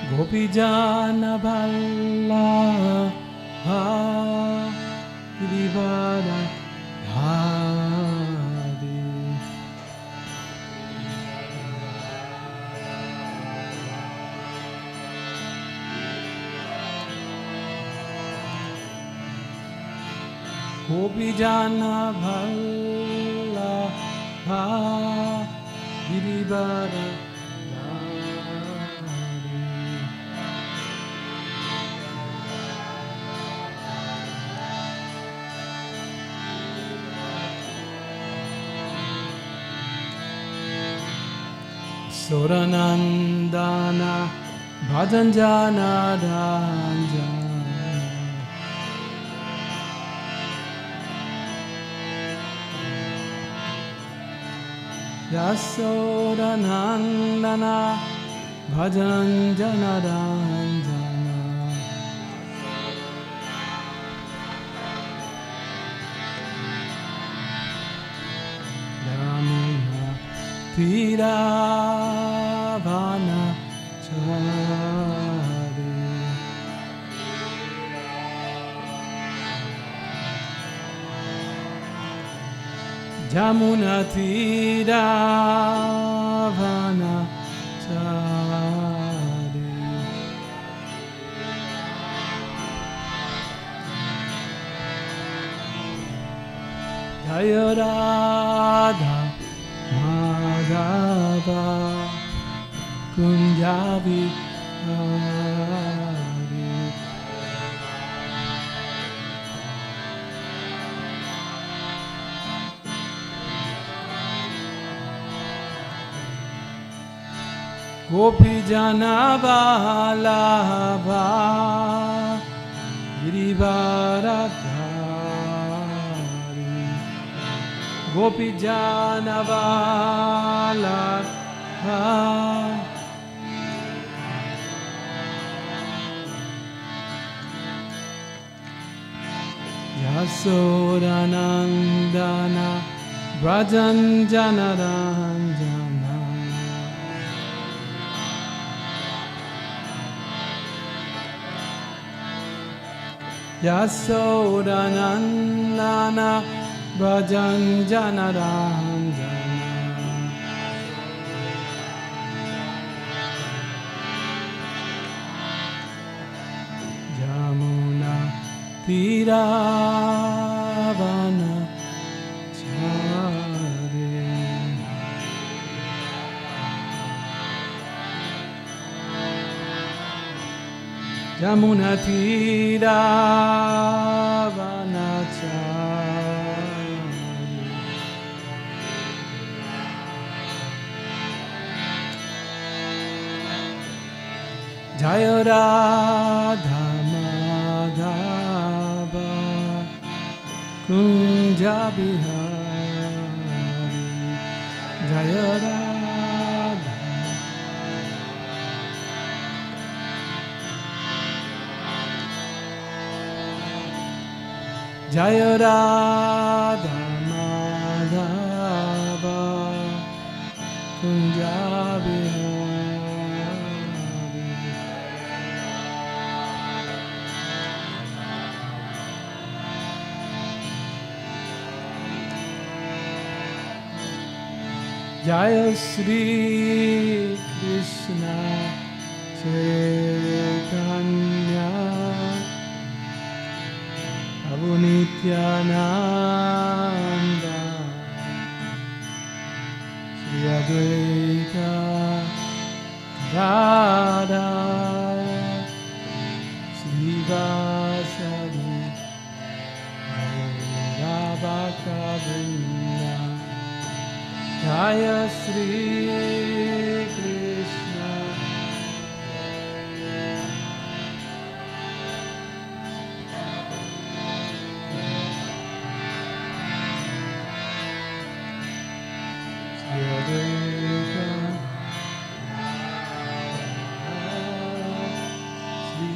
Gopijana Vallabha Girivara Dhari. Gopijana Vallabha Girivara Soranandana Bhajanjana Ranjana Yasodanandana Bhajanjana Ranjana Yamuna Tiravana Chari Jamuna Tiravana Chari Jaya Radha Madhava Kunjabi Hari Gopijana Vallabha Girivara Dhari Gopijana Vallabha Yasodanandana Brajanjana Ranjana Yasodanandana Brajanjana Ranjana Jamuna Tiravana Chari Jamuna Tiravana Chari Jaya Radha Madhava Kunja Bihari Jaya Radha Jaya Radha Madhava Kunja Bihari Jaya Shri Krishna Chaitanya Prabhu Nityananda Shri Advaita Radha Shri Vasari Gaurabhakta Jaya Shri Krishna Shri Advaita Shri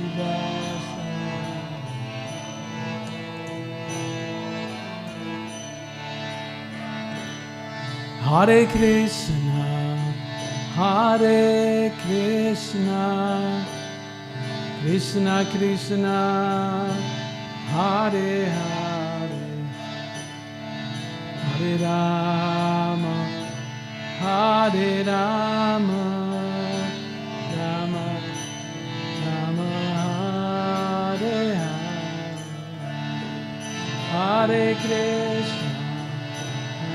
Hare Krishna, Hare Krishna, Krishna Krishna Hare Hare Hare Rama Hare Rama Rama Rama Hare Hare Hare Krishna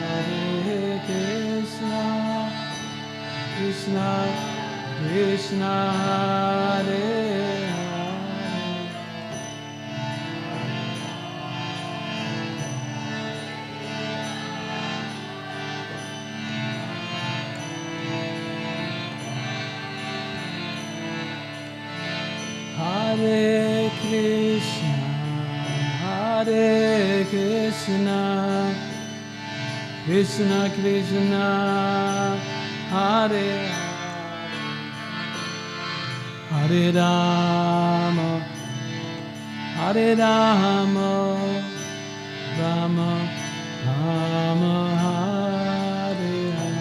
Hare Krishna Krishna Krishna Hare Hare Krishna, Hare Krishna, Krishna Krishna, Hare Hare, Hare Rama, Hare Rama, Rama Rama, Hare Hare.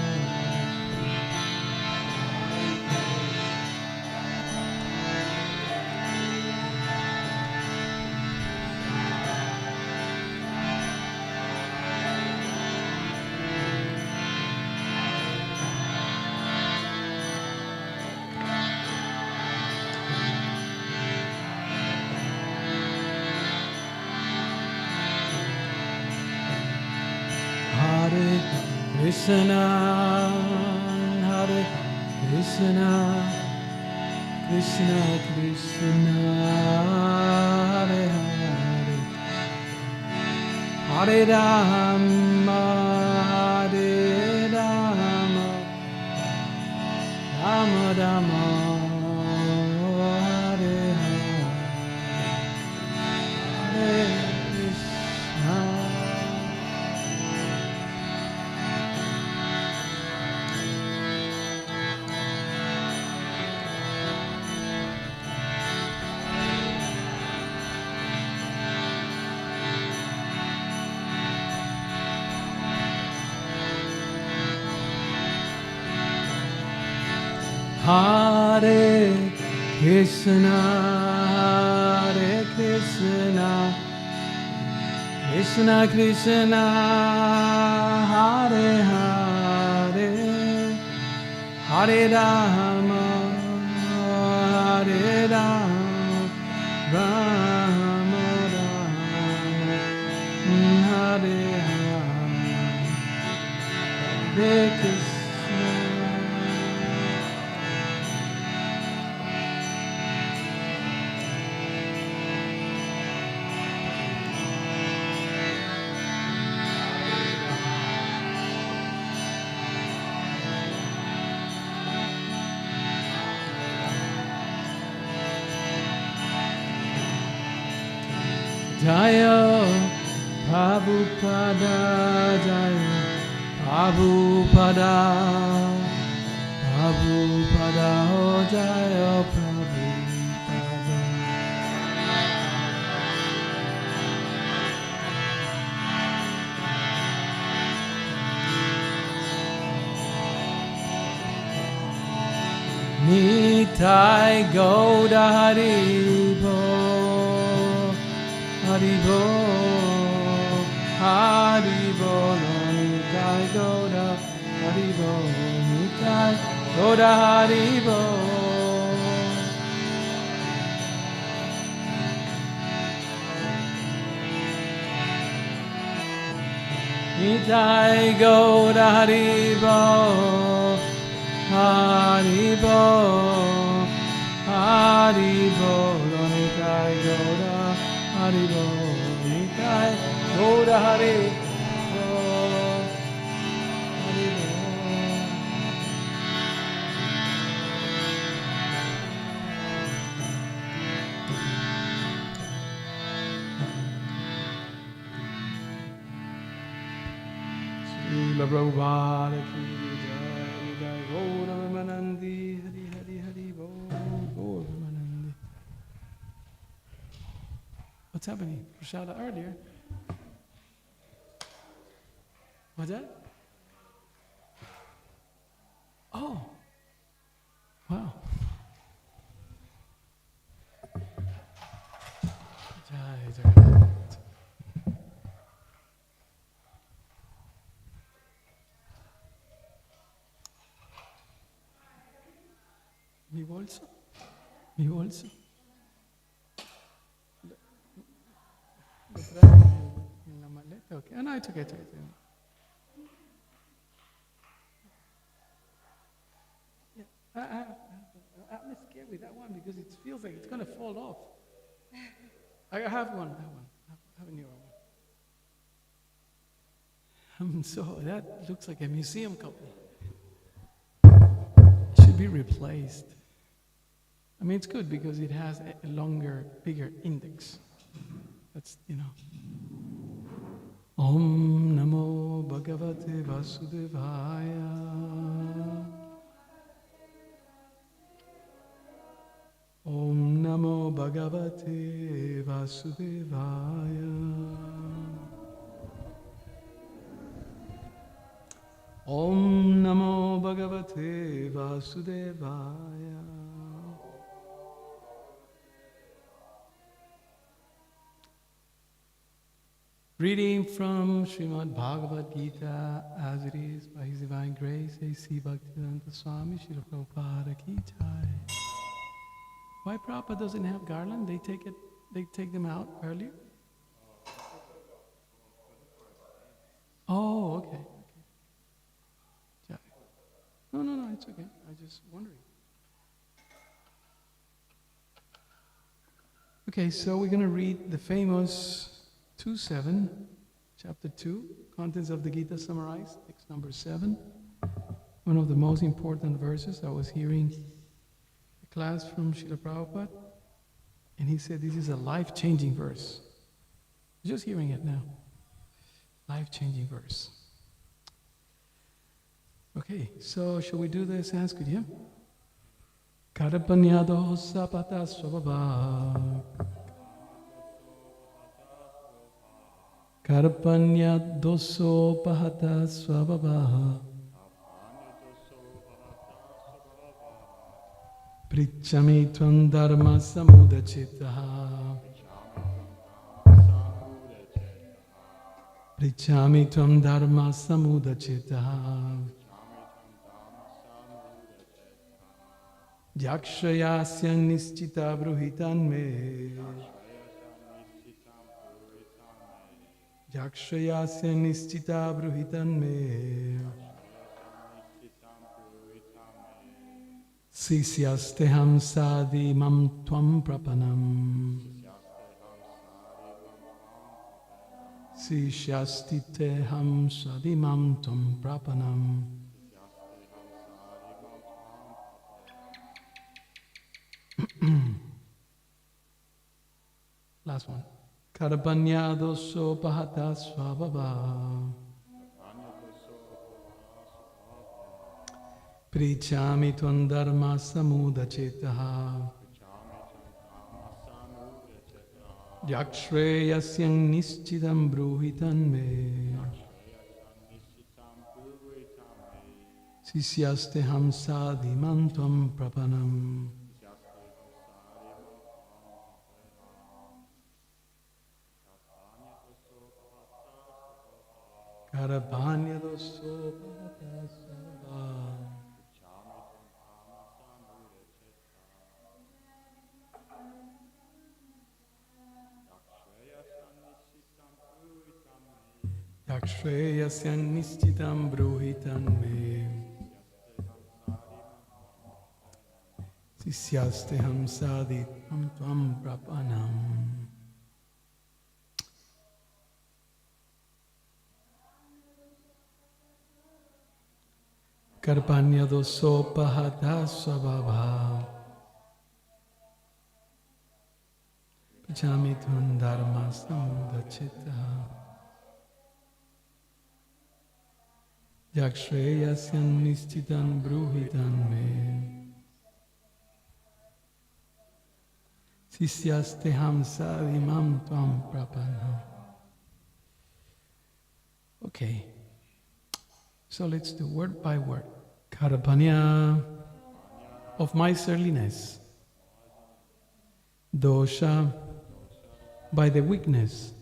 Hare Krishna, Hare Krishna, Krishna Krishna, Hare Hare, Hare Rama, Hare Rama, Rama Rama, Hare Hare, Hare Krishna. Hare Krishna, Hare Krishna, Krishna Krishna, Hare Hare, Hare Rama, Hare Rama, Rama Rama, Hare Hare, Hare Krishna. Jaya Prabhupada, Jaya Prabhupada, Prabhupada, oh Jaya Prabhupada. Nitai Gauda Haribo, Haribo, Haribo, Nitai Gauda Haribo, Nitai Gauda Haribo. Nitai Gauda Haribo, Haribo, Haribo, Nitai Gauda Haribo, Nitai Gauda Haribo, Haribo. Srila Prabhupada ki jai, jai Gaura Manandi, Hari Hari Hari Bo, Gaura Manandi. What's happening? Prashada earlier. What's that? Oh, wow. Mi bolso? Mi bolso? Lo traigo en la maleta, okay? Oh, no, it's okay, it's okay. It's okay. Yeah, I'm scared with that one because it feels like it's gonna fall off. I have one. I have a newer one. So that looks like a museum copy. It should be replaced. I mean, it's good because it has a longer, bigger index. That's, Om Namo Bhagavate Vasudevaya. Om Namo Bhagavate Vasudevaya. Om Namo Bhagavate Vasudevaya. Reading from Srimad Bhagavad-gita as it is by His Divine Grace, A.C. Bhaktivedanta Swami Srila Prabhupada Ki Jai. Why Prabhupada doesn't have garland? They take them out earlier? Oh, okay. Jai. No, it's okay. I was just wondering. Okay, so we're going to read the famous 2.7, chapter 2, contents of the Gita summarized, text number 7. One of the most important verses. I was hearing a class from Srila Prabhupada, and he said this is a life-changing verse. Just hearing it now. Life-changing verse. Okay, so shall we do the Sanskrit here? Karapanyado sapata svabhava. Karpanya doso pahata svabhava. Prichami tvam dharma samudachitaha. Prichami tvam dharma samudachitaha. Yakshayasya nischita bruhitan me. Yakshayasya nischita bruhitan me. Sisyasteham sadi mam tvam prapanam. Sisyastiteham sadi mam tvam prapanam. Last one. Karabanyado pahata svabhava. Prichami tvam dharma samudachetaha. Yakshreyasyam nischidam bruhitan me. Sisyasteham sadimam tvam prapanam. Karabanyado pahata svabhava. Yakshreyasyam nischidam bruhitan me. Sisyasteham sadimam tvam prapanam. Karpanyado sopahata svabhava. Prichami tvam dharma samudachitaha. Yakshreyasyam nischidam bruhitan me. Sisyasteham sadimam tvam prapanam. Okay, so let's do word by word. Karapanya, of miserliness. Dosha, by the weakness.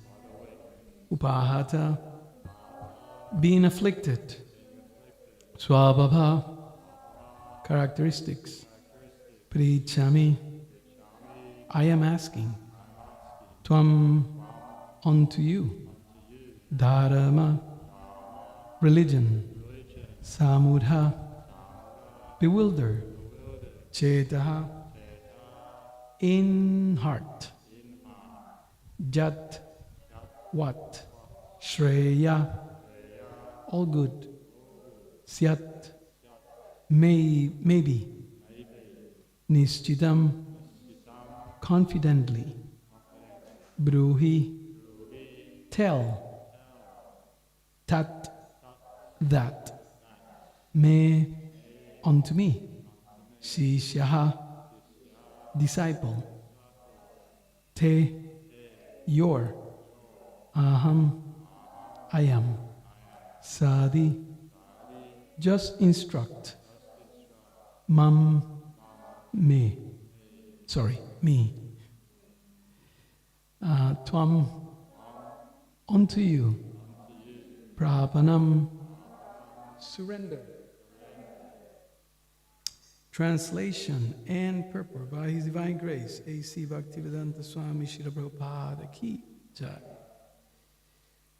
Upahata, being afflicted. Swabhava, characteristics. Prichami, I am asking. Tvam, unto you. Dharma, religion. Samudha, bewilder. Chetaha, in heart. Jat, what? Shreya, all good. Syat, maybe. Nishchitam, confidently. Bruhi, tell. Tat, that. Me, unto me. Shishyaha, disciple. Te, your. Aham, I am. Sadi, just instruct. Mam, me. Me. Tvam, unto you. Prapanam, surrender. Translation and purport by His Divine Grace, A.C. Bhaktivedanta Swami Srila Prabhupada Ki Jai.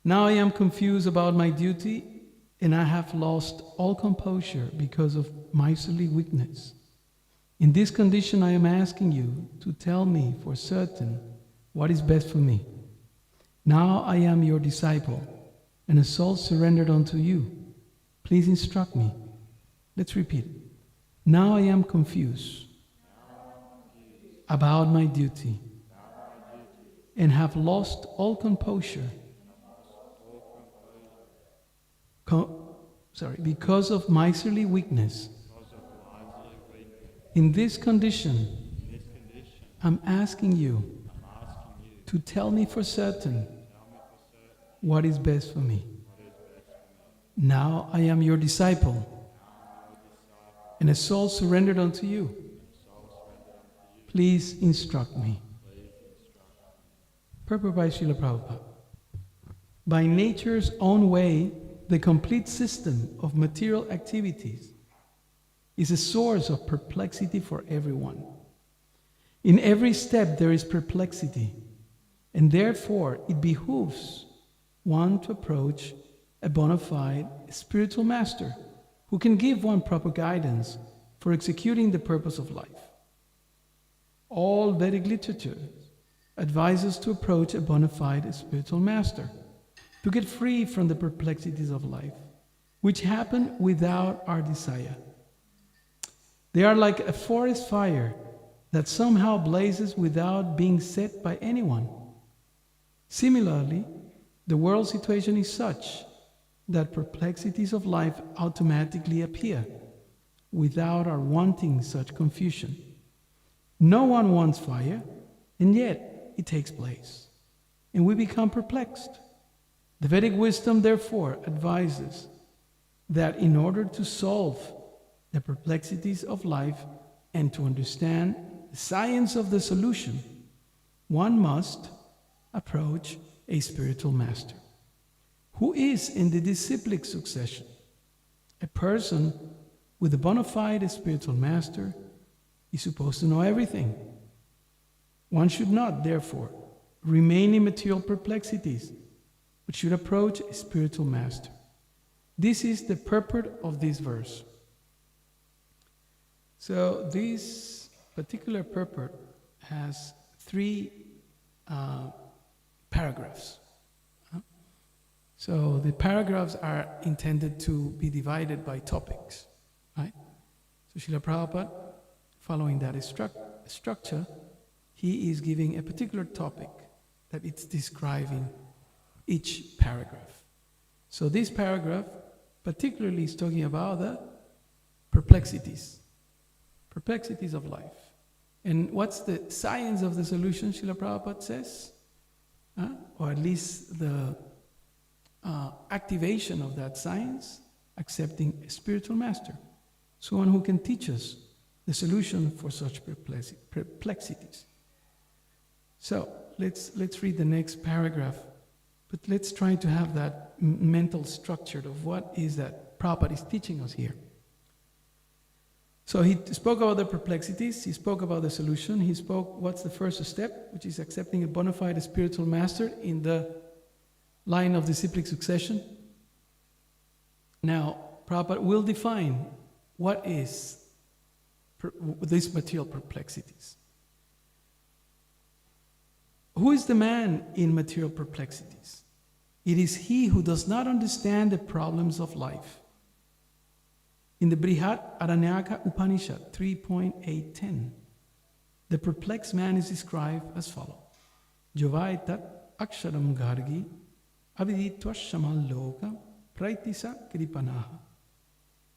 Now I am confused about my duty, and I have lost all composure because of miserly weakness. In this condition, I am asking you to tell me for certain what is best for me. Now I am your disciple, and a soul surrendered unto you. Please instruct me. Let's repeat. Now I am confused about my duty and have lost all composure because of miserly weakness. In this condition, I'm asking you to tell me for certain what is best for me. Now I am your disciple, and a soul surrendered unto you. Please instruct me. Purport by Srila Prabhupada. By nature's own way, the complete system of material activities is a source of perplexity for everyone. In every step there is perplexity, and therefore it behooves one to approach a bona fide spiritual master who can give one proper guidance for executing the purpose of life. All Vedic literature advises to approach a bona fide spiritual master to get free from the perplexities of life, which happen without our desire. They are like a forest fire that somehow blazes without being set by anyone. Similarly, the world situation is such that perplexities of life automatically appear without our wanting such confusion. No one wants fire, and yet it takes place, and we become perplexed. The Vedic wisdom, therefore, advises that in order to solve the perplexities of life and to understand the science of the solution, one must approach a spiritual master who is in the disciplic succession. A person with a bona fide spiritual master is supposed to know everything. One should not, therefore, remain in material perplexities, but should approach a spiritual master. This is the purport of this verse. So this particular purport has 3 paragraphs. So the paragraphs are intended to be divided by topics, right? So Srila Prabhupada, following that structure, he is giving a particular topic that it's describing each paragraph. So this paragraph particularly is talking about the perplexities of life. And what's the science of the solution, Srila Prabhupada says? Or at least the activation of that science, accepting a spiritual master, someone who can teach us the solution for such perplexities. So let's read the next paragraph, but let's try to have that mental structure of what is that Prabhupada is teaching us here. So he spoke about the perplexities, he spoke about the solution, he spoke what's the first step, which is accepting a bona fide spiritual master in the line of disciplic succession. Now, Prabhupada will define what is these material perplexities. Who is the man in material perplexities? It is he who does not understand the problems of life. In the Brihat Aranyaka Upanishad 3.810, the perplexed man is described as follows. Jovaitat aksharam gargi aviditva shamal loka praitisa kripanaha.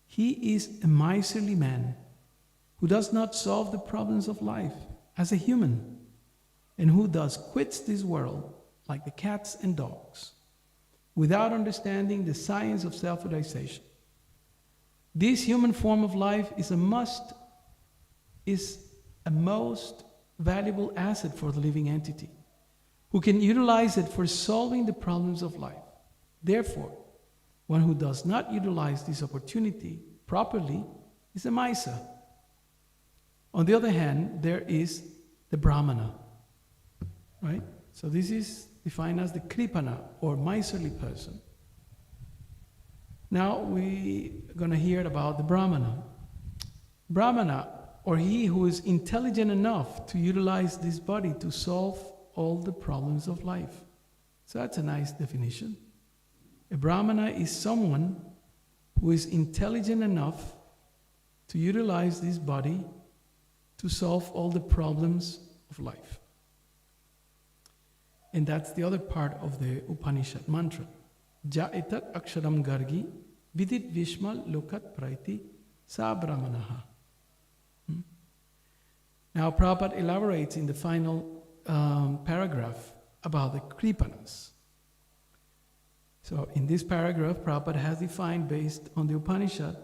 He is a miserly man who does not solve the problems of life as a human, and who thus quits this world like the cats and dogs, without understanding the science of self-realization. This human form of life is a most valuable asset for the living entity, who can utilize it for solving the problems of life. Therefore, one who does not utilize this opportunity properly is a Maisa. On the other hand, there is the Brahmana, right? So this is defined as the Kripana, or miserly person. Now we're going to hear about the Brahmana. Brahmana, or he who is intelligent enough to utilize this body to solve all the problems of life. So that's a nice definition. A Brahmana is someone who is intelligent enough to utilize this body to solve all the problems of life. And that's the other part of the Upanishad mantra. Ja etat aksharam gargi vidit vishmal lokat praiti sa brahmanaha. Now Prabhupada elaborates in the final paragraph about the kripanas. So in this paragraph, Prabhupada has defined, based on the Upanishad,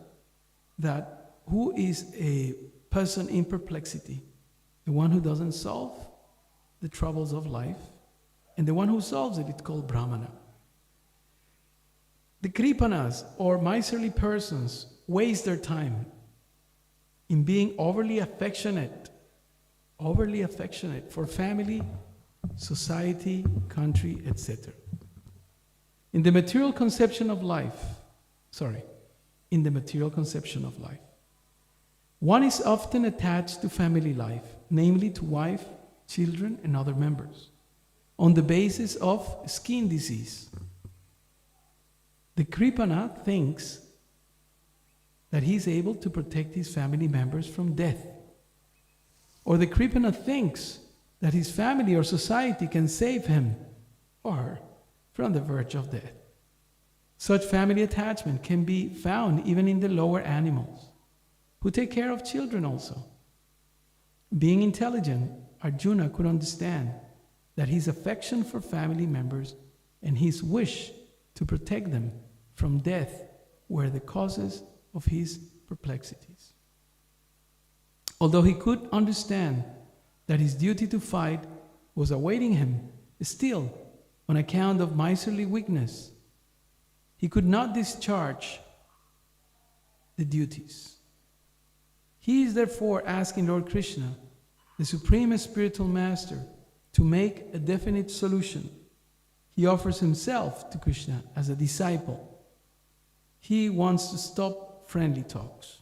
that who is a person in perplexity? The one who doesn't solve the troubles of life, and the one who solves it, it's called Brahmana. The kripanas, or miserly persons, waste their time in being overly affectionate for family, society, country, etc. In the material conception of life, one is often attached to family life, namely to wife, children, and other members, on the basis of skin disease. The Kripana thinks that he is able to protect his family members from death. Or the Kripana thinks that his family or society can save him or her from the verge of death. Such family attachment can be found even in the lower animals, who take care of children also. Being intelligent, Arjuna could understand that his affection for family members and his wish to protect them from death were the causes of his perplexities. Although he could understand that his duty to fight was awaiting him, still, on account of miserly weakness, he could not discharge the duties. He is therefore asking Lord Krishna, the Supreme Spiritual Master, to make a definite solution. He offers himself to Krishna as a disciple. He wants to stop friendly talks.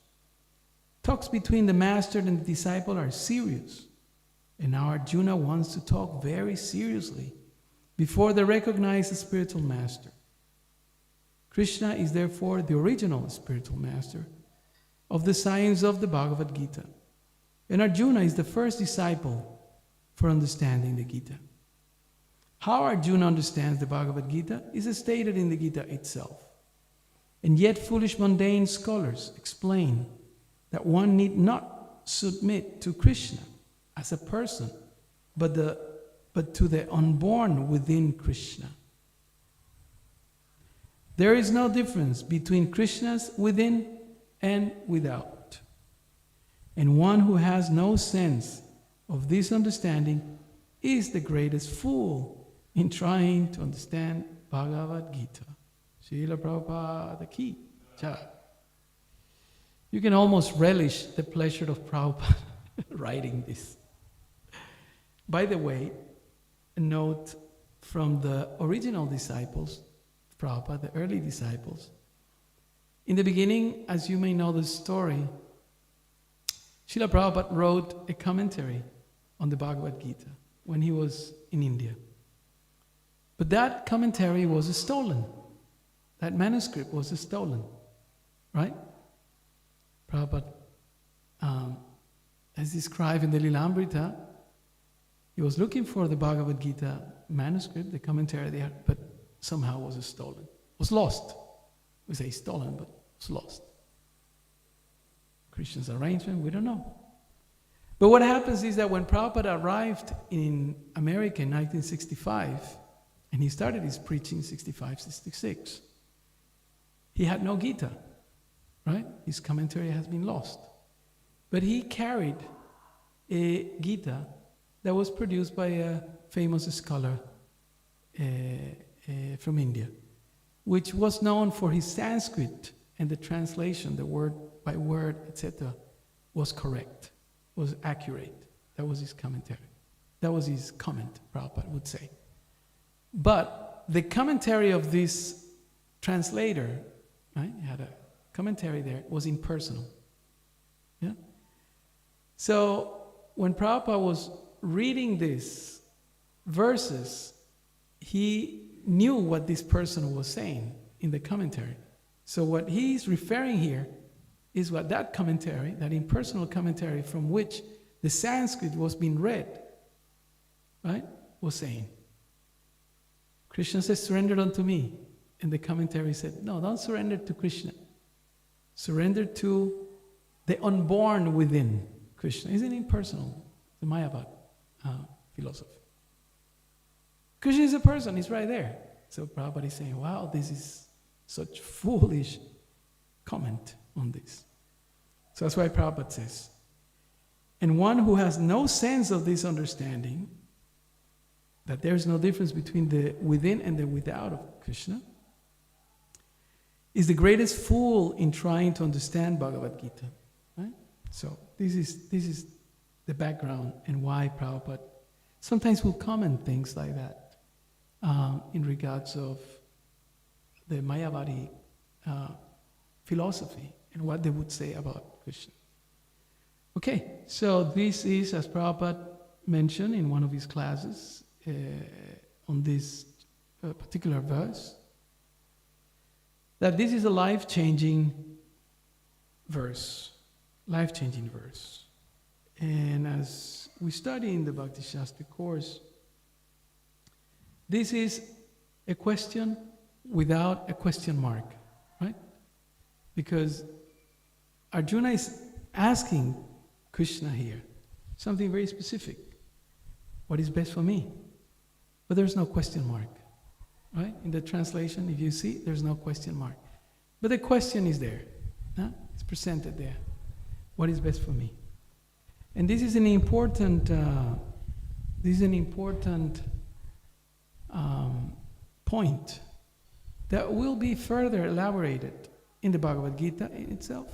Talks between the master and the disciple are serious, and now Arjuna wants to talk very seriously before they recognize the spiritual master. Krishna is therefore the original spiritual master of the science of the Bhagavad-gita, and Arjuna is the first disciple for understanding the Gita. How Arjuna understands the Bhagavad-gita is stated in the Gita itself. And yet foolish mundane scholars explain that one need not submit to Krishna as a person, but to the unborn within Krishna. There is no difference between Krishna's within and without. And one who has no sense of this understanding is the greatest fool in trying to understand Bhagavad-gita. Srila Prabhupada ki jai. You can almost relish the pleasure of Prabhupada writing this. By the way, a note from the original disciples, Prabhupada, the early disciples. In the beginning, as you may know the story, Srila Prabhupada wrote a commentary on the Bhagavad-gita when he was in India. But that commentary was stolen. That manuscript was stolen, right? Prabhupada, as described in the Lilamrita, he was looking for the Bhagavad-gita manuscript, the commentary there, but somehow was stolen. Was lost. We say stolen, but was lost. Krishna's arrangement, we don't know. But what happens is that when Prabhupada arrived in America in 1965, and he started his preaching 65, 66, he had no Gita, right? His commentary has been lost. But he carried a Gita that was produced by a famous scholar from India, which was known for his Sanskrit, and the translation, the word by word, etc., was correct, was accurate. That was his commentary. That was his comment, Prabhupada would say. But the commentary of this translator, right, he had a commentary there, was impersonal. Yeah? So when Prabhupada was reading these verses, he knew what this person was saying in the commentary. So what he's referring here is what that commentary, that impersonal commentary from which the Sanskrit was being read, right, was saying. Krishna says, surrender unto me. And the commentary said, no, don't surrender to Krishna. Surrender to the unborn within Krishna. Isn't it impersonal? The Mayavad philosophy. Krishna is a person, he's right there. So Prabhupada is saying, wow, this is such foolish comment on this. So that's why Prabhupada says, and one who has no sense of this understanding, that there is no difference between the within and the without of Krishna, is the greatest fool in trying to understand Bhagavad-gita. Right? So this is the background and why Prabhupada sometimes will comment things like that in regards of the Mayavadi philosophy and what they would say about Krishna. Okay, so this is, as Prabhupada mentioned in one of his classes on this particular verse, that this is a life-changing verse. Life-changing verse. And as we study in the Bhakti Shastra course, this is a question without a question mark, right? Because Arjuna is asking Krishna here something very specific. What is best for me? But there's no question mark, right? In the translation, if you see, there's no question mark. But the question is there. Huh? It's presented there. What is best for me? And this is an important point that will be further elaborated in the Bhagavad-gita in itself,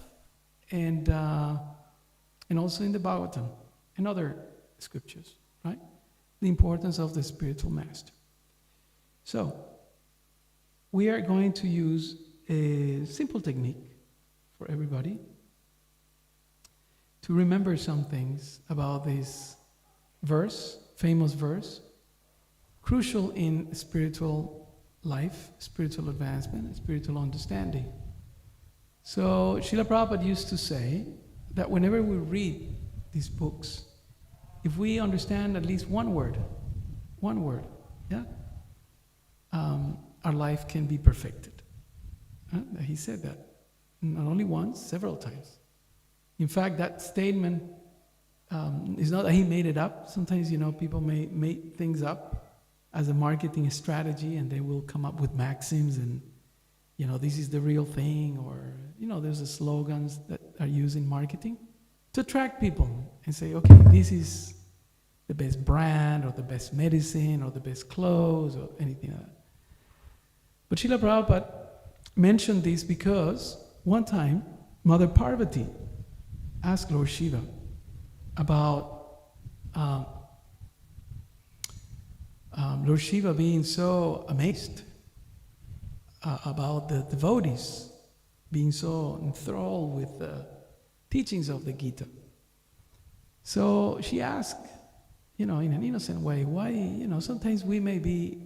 and also in the Bhagavatam and other scriptures, right? The importance of the spiritual master. So, we are going to use a simple technique for everybody to remember some things about this verse, famous verse, crucial in spiritual life, spiritual advancement, spiritual understanding. So Srila Prabhupada used to say that whenever we read these books, if we understand at least one word, yeah, our life can be perfected. He said that not only once, several times. In fact, that statement is not that he made it up. Sometimes, people may make things up as a marketing strategy, and they will come up with maxims and, this is the real thing, or, there's the slogans that are used in marketing to attract people and say, okay, this is the best brand, or the best medicine, or the best clothes, or anything like that. But Srila Prabhupada mentioned this because one time Mother Parvati asked Lord Shiva about Lord Shiva being so amazed about the devotees being so enthralled with the teachings of the Gita. So she asked, in an innocent way, why, sometimes we may be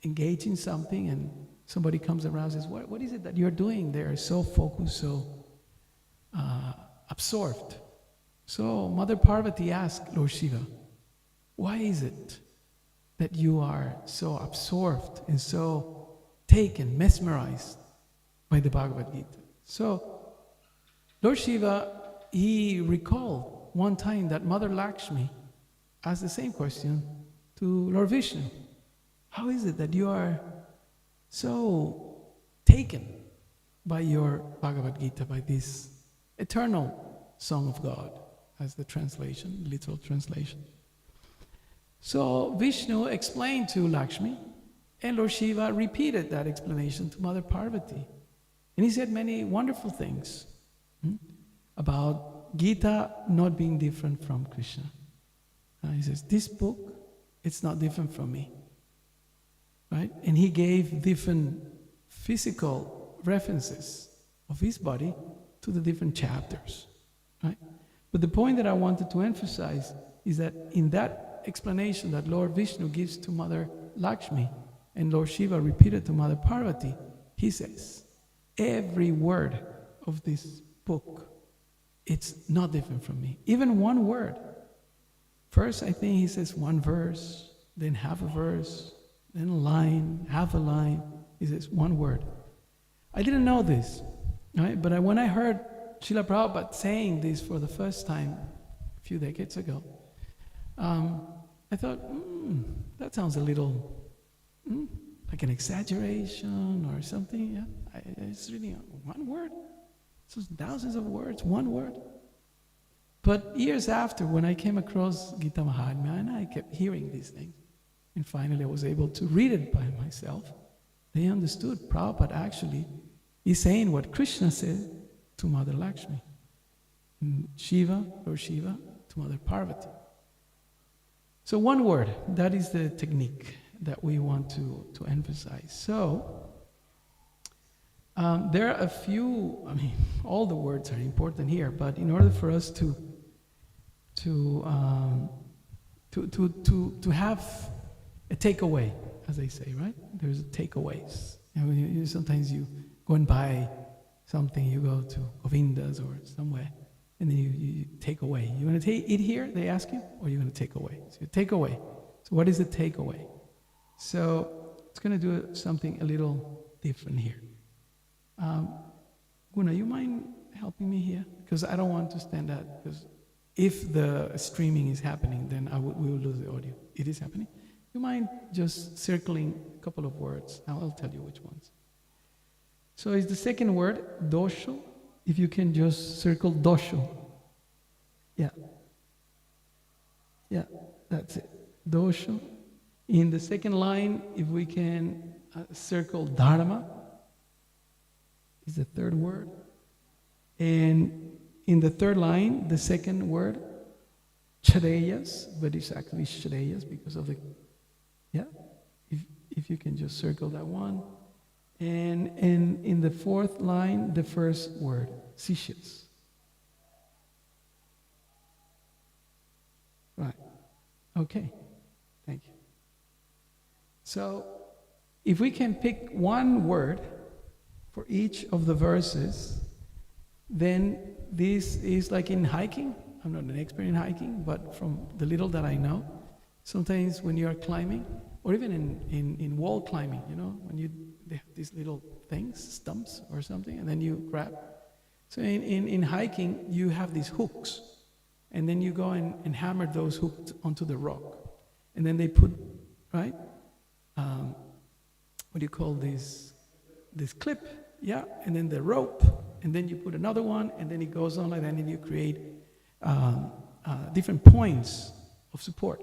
engaged in something and somebody comes around and says, what is it that you're doing there? So focused, so absorbed. So Mother Parvati asked Lord Shiva, why is it that you are so absorbed and so taken, mesmerized by the Bhagavad-gita? So Lord Shiva, he recalled one time that Mother Lakshmi asked the same question to Lord Vishnu. How is it that you are so taken by your Bhagavad-gita, by this eternal song of God, as the translation, literal translation? So Vishnu explained to Lakshmi, and Lord Shiva repeated that explanation to Mother Parvati. And he said many wonderful things about Gita not being different from Krishna. He says, this book, it's not different from me. Right? And he gave different physical references of his body to the different chapters. Right? But the point that I wanted to emphasize is that in that explanation that Lord Vishnu gives to Mother Lakshmi and Lord Shiva repeated to Mother Parvati, he says, every word of this book, it's not different from me. Even one word. First, I think he says one verse, then half a verse, then a line, half a line. He says one word. I didn't know this, right? But when I heard Srila Prabhupada saying this for the first time a few decades ago, I thought, that sounds a little like an exaggeration or something. Yeah, it's really one word. So thousands of words, one word. But years after, when I came across Gita Mahatmya, and I kept hearing these things, and finally I was able to read it by myself, they understood Prabhupada actually is saying what Krishna said to Mother Lakshmi, and Shiva, Lord Shiva, to Mother Parvati. So one word, that is the technique that we want to emphasize. So, there are a few, all the words are important here, but in order for us to have a takeaway, as they say, right? There's takeaways. Sometimes you go and buy something, you go to Govinda's or somewhere, and then you take away. You want to eat here, they ask you, or you're going to take away? So you take away. So what is the takeaway? So it's going to do something a little different here. Guna, you mind helping me here? Because I don't want to stand out, because if the streaming is happening, then we will lose the audio. It is happening. You mind just circling a couple of words? I'll tell you which ones. So it's the second word, dosho. If you can just circle dosho. Yeah. Yeah, that's it. Dosho. In the second line, if we can circle dharma, is the third word. And in the third line, the second word, shreyas, but it's actually shreyas because of the, if you can just circle that one. And in the fourth line, the first word, sishyas. Right. Okay. Thank you. So, if we can pick one word for each of the verses, then this is like in hiking. I'm not an expert in hiking, but from the little that I know, sometimes when you're climbing, or even in wall climbing, when they have these little things, stumps or something, and then you grab. So in hiking, you have these hooks, and then you go and hammer those hooks onto the rock. And then they put, right, what do you call this clip, and then the rope, and then you put another one, and then it goes on like that, and then you create different points of support,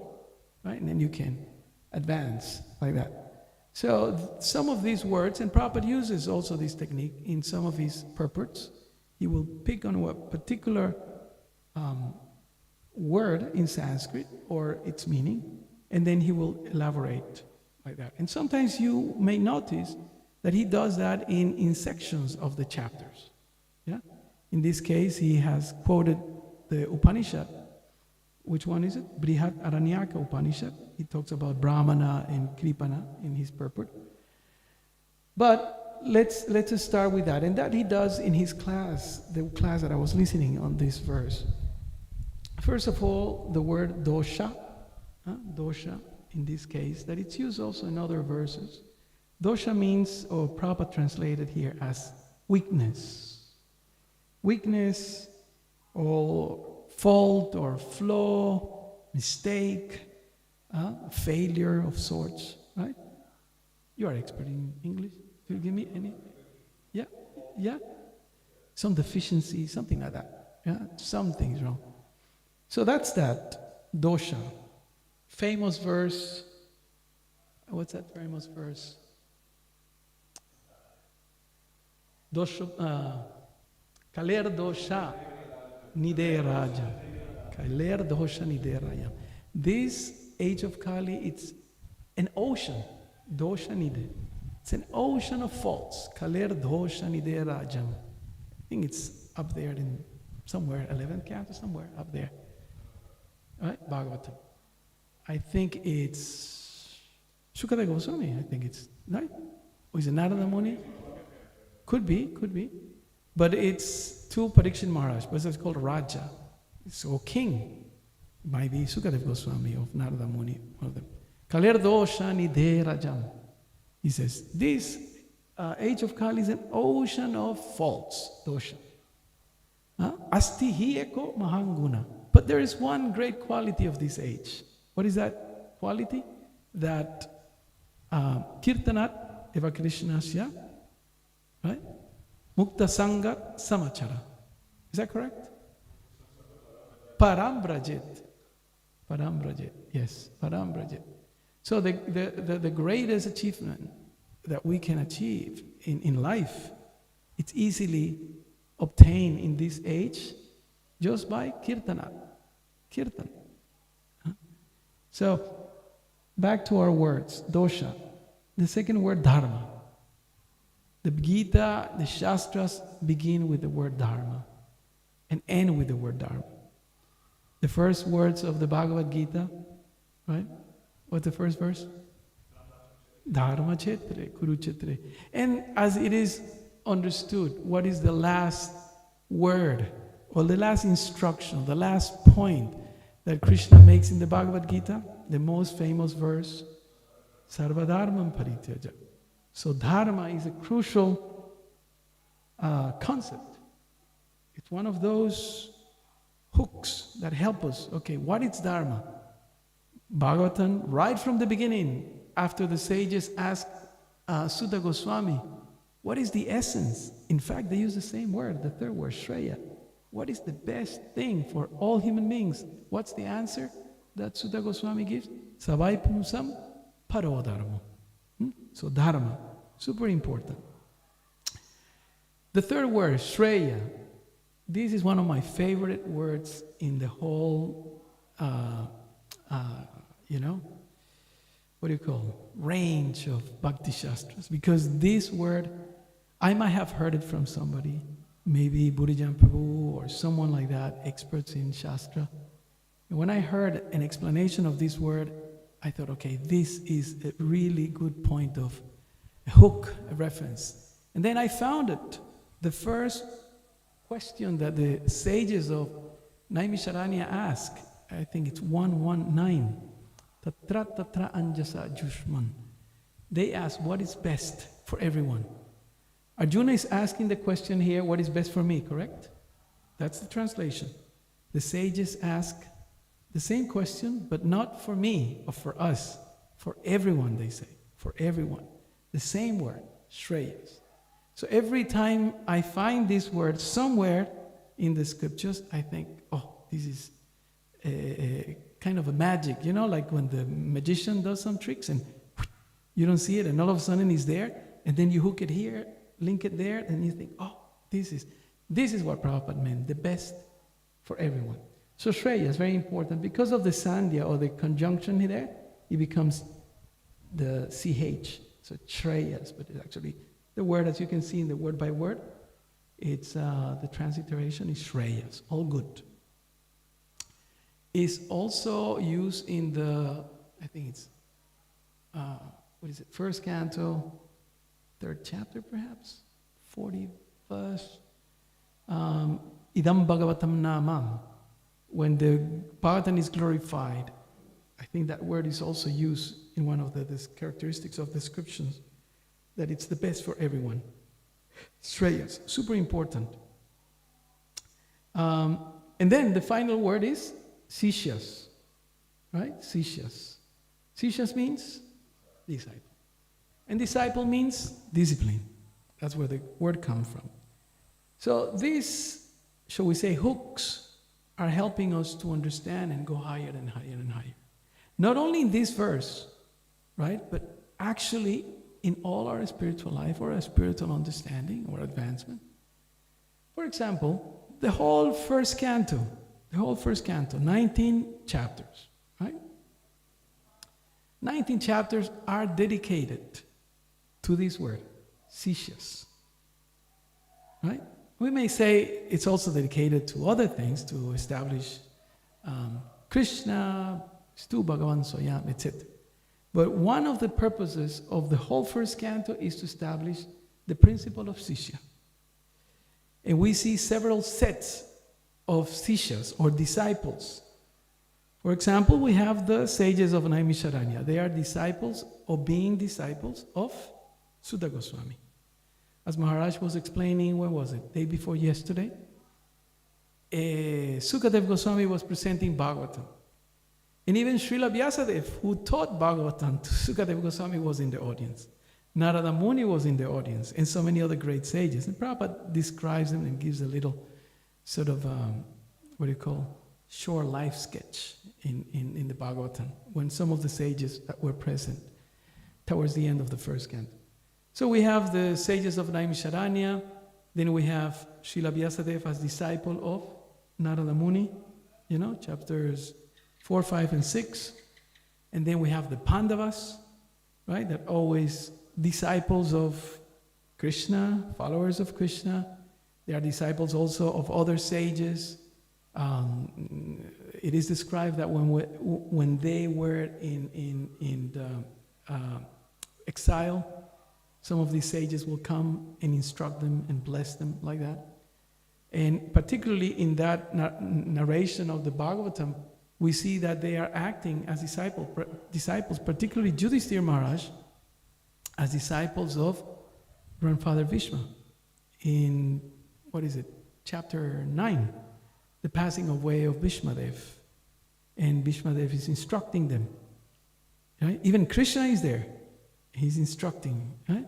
right? And then you can advance like that. So some of these words, and Prabhupada uses also this technique in some of his purports, he will pick on a particular word in Sanskrit or its meaning, and then he will elaborate like that. And sometimes you may notice that he does that in sections of the chapters. Yeah? In this case, he has quoted the Upanishad. Which one is it? Brihat Aranyaka Upanishad. He talks about Brahmana and Kripana in his purport. But let's just start with that. And that he does in his class, the class that I was listening on this verse. First of all, the word dosha, dosha in this case, that it's used also in other verses. Dosha means, or Prabhupada translated here as weakness. Weakness or fault or flaw, mistake, failure of sorts, right? You are expert in English. Can you give me any? Yeah? Some deficiency, something like that. Yeah, something's wrong. So that's that, dosha. Famous verse. What's that famous verse? Dosha, Kaler dosha nide raja. Kaler dosha nide raja. This age of Kali, it's an ocean. Dosha nide. It's an ocean of faults. Kaler dosha nide rajam. I think it's up there in somewhere, 11th canto, somewhere up there. Right? Bhagavatam. I think it's Sukadeva Goswami, I think it's, right? Or is it Narada Muni? Could be. But it's to Parikshit Maharaj, but it's called Raja. So king. It might be Sukadeva Goswami of Narada Muni, one of them. Kaler dosha nidhe rajam. He says, this age of Kali is an ocean of faults, dosha. Asti hi eko mahanguna. But there is one great quality of this age. What is that quality? That kirtanat eva krishnasya, right? Mukta sangat samachara. Is that correct? Parambrajit. Yes, parambrajit. So the greatest achievement that we can achieve in life, it's easily obtained in this age just by kirtanat. Kirtan. So, back to our words, dosha. The second word, dharma. The Gita, the Shastras begin with the word dharma and end with the word dharma. The first words of the Bhagavad-gita, right? What's the first verse? Dharma chetre, kuruchetre. And as it is understood, what is the last word or the last instruction, the last point that Krishna makes in the Bhagavad-gita? The most famous verse, Sarvadharmam parityaja. So dharma is a crucial concept. It's one of those hooks that help us. Okay, what is dharma? Bhagavatam, right from the beginning, after the sages asked Sutta Goswami, what is the essence? In fact, they use the same word, the third word, Shreya. What is the best thing for all human beings? What's the answer that Sutta Goswami gives? Savai pumsam paro dharma. So dharma, super important. The third word, Shreya. This is one of my favorite words in the whole, range of Bhakti Shastras. Because this word, I might have heard it from somebody, maybe Burijan Prabhu or someone like that, experts in Shastra. And when I heard an explanation of this word, I thought, okay, this is a really good point of a hook, a reference. And then I found it. The first question that the sages of Naimisharanya ask, I think it's 119. Tatra tatra anjasa jushman. They ask, what is best for everyone? Arjuna is asking the question here, what is best for me, correct? That's the translation. The sages ask the same question, but not for me or for us. For everyone, they say. For everyone. The same word, Shreyas. So every time I find this word somewhere in the scriptures, I think, oh, this is a kind of a magic. You know, like when the magician does some tricks and you don't see it and all of a sudden it's there, and then you hook it here, link it there, and you think, oh, this is. This is what Prabhupada meant, the best for everyone. So Shreya is very important. Because of the sandhya or the conjunction there, it becomes the CH. So Shreyas, but it's actually the word, as you can see in the word by word, it's the transliteration is Shreyas, all good. Is also used in the, I think it's, first canto, third chapter perhaps, 41st. Idam Bhagavatam Namam. When the Bhagavatam is glorified, I think that word is also used in one of the characteristics of descriptions, that it's the best for everyone. Shreyas, super important. And then the final word is Sishyas, right? Sishyas. Sishyas means disciple. And disciple means discipline. That's where the word comes from. So these, shall we say, hooks are helping us to understand and go higher and higher and higher. Not only in this verse, right, but actually in all our spiritual life or our spiritual understanding or advancement. For example, the whole first canto, 19 chapters, right? 19 chapters are dedicated to this word, Sishyas, right? We may say it's also dedicated to other things, to establish Krishna, Stu Bhagavan Soyam, etc. But one of the purposes of the whole first canto is to establish the principle of Sishya. And we see several sets of Sishyas or disciples. For example, we have the sages of Naimisharanya. They are disciples or being disciples of Sutta Goswami. As Maharaj was explaining, when was it? Day before yesterday? Sukadev Goswami was presenting Bhagavatam. And even Srila Vyasadeva, who taught Bhagavatam to Sukadev Goswami, was in the audience. Narada Muni was in the audience, and so many other great sages. And Prabhupada describes them and gives a little sort of, short life sketch in the Bhagavatam, when some of the sages that were present towards the end of the first canto. So we have the sages of Naimisharanya, then we have Srila Vyasadeva as disciple of Narada Muni, chapters 4, 5, and 6. And then we have the Pandavas, right, that always disciples of Krishna, followers of Krishna. They are disciples also of other sages. It is described that when they were in the exile, some of these sages will come and instruct them and bless them like that. And particularly in that narration of the Bhagavatam, we see that they are acting as disciples, particularly Yudhishthira Maharaj, as disciples of Grandfather Bhishma. In, chapter 9, the passing away of Bhishmadev. And Bhishmadev is instructing them. Right? Even Krishna is there. He's instructing, right?